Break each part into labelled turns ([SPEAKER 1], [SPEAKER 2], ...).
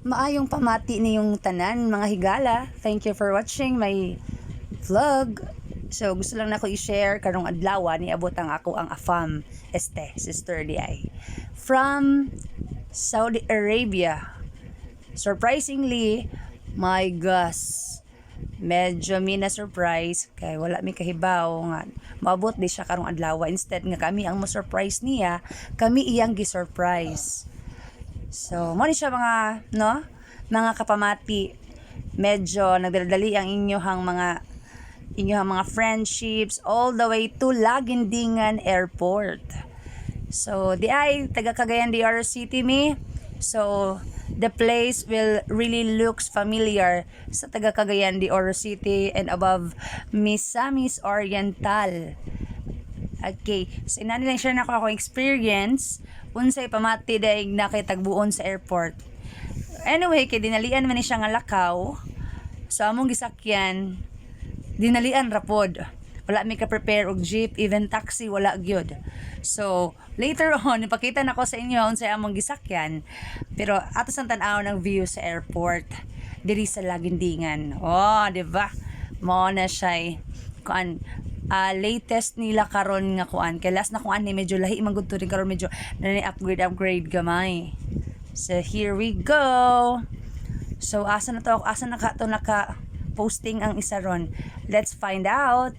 [SPEAKER 1] Maayong pamati niyong tanan mga higala. Thank you for watching my vlog. So gusto lang nako i-share karong adlaw ni abot ang ako ang afam sister di ay from Saudi Arabia. Surprisingly, my gosh, medyo mi na surprise kay wala mi kahibaw nga maabot di siya karong adlaw. Instead nga kami ang mo-surprise niya, kami iyang gi-surprise. So, mo ni siya mga kapamati. Medyo nagdadali ang inyong mga friendships all the way to Lagindingan Airport. So, di ay taga Cagayan de Oro City mi. So, the place will really looks familiar sa taga Cagayan de Oro City and above Misamis Oriental. Okay, so inani lang share na ako experience unsay pamati daig nakitagbuon sa airport. Anyway, kay dinalian man ni siya nga lakaw. So among gisakyan, dinalian rapod. Wala mi ka prepare og jeep, even taxi wala gyud. So later on ipakita nako sa inyo unsay among gisakyan. Pero ato sang tan-aw ng view sa airport diri sa Lagindingan. Oh, di ba? Mo na siya kuan latest nila karon nga kuan kay last na kuan ni medyo lahi man gud to rin karon medyo na upgrade gamay. So here we go. So asa na naka posting ang isa ron. Let's find out.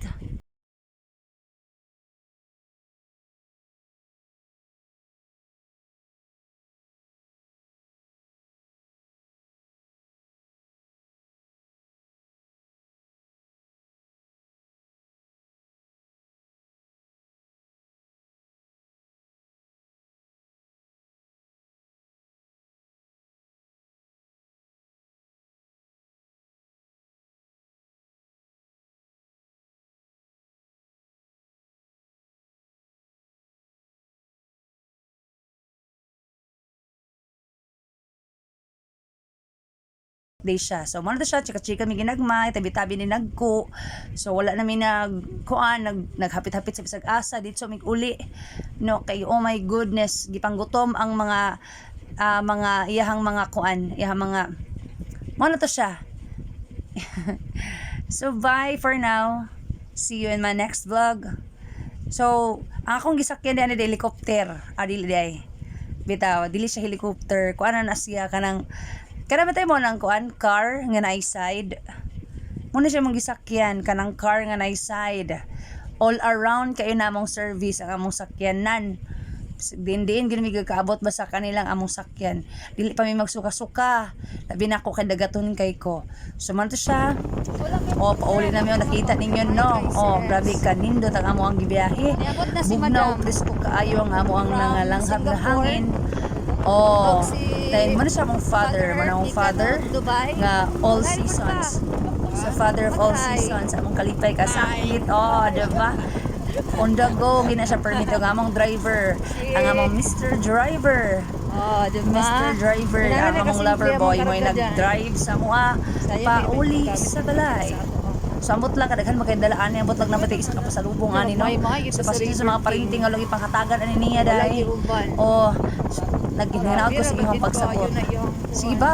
[SPEAKER 1] Day siya. So, mo na siya, chika-chika mi ginagmay, tabi-tabi ni nagko. So, wala na mi naghapit-hapit sa bisag asa, dito mig uli. No, kay oh my goodness, gipanggutom ang mga iyahang mga kuan, iyahang mga, mo na to siya. So, bye for now. See you in my next vlog. So, ang akong gisakyan din na helicopter. Dili day. Bitaw, dili siya helicopter. Kuan na siya kanang matay mo ng kuan car nga na side. Muna siya mong gisakyan kanang car nga na side. All around kayo na among service ang among sakyanan. Din gini kaabot ba sa kanilang among sakyan. Dili pa mi magsuka-suka. Labi na ako kay dagaton kay ko. So man to siya. Oh, pauli na mi nakita ninyo no. Oh, grabe ka nindot ang amo ang gibiyahe. Bugnaw presko kaayo ang amo ang nangalanghap nga hangin. Oh, then mo na siya mong father, nga all seasons. Sa father of all seasons, among kalipay kasakit. Oh, diba? On the go, gina siya permito ng among driver, ang among Mr. Driver. Oh, diba? Mr. Driver, ang among lover boy, mo nag-drive sa mua, pauli sa balay. So ambot lang kadaghan magkadalaan ni ambot lang namatay isa ka pasalubong ani no. So pasensya sa mga parinting nga ipanghatagan ani niya dai. Oh, naghinaot ko sa imong pagsabot. Sige ba?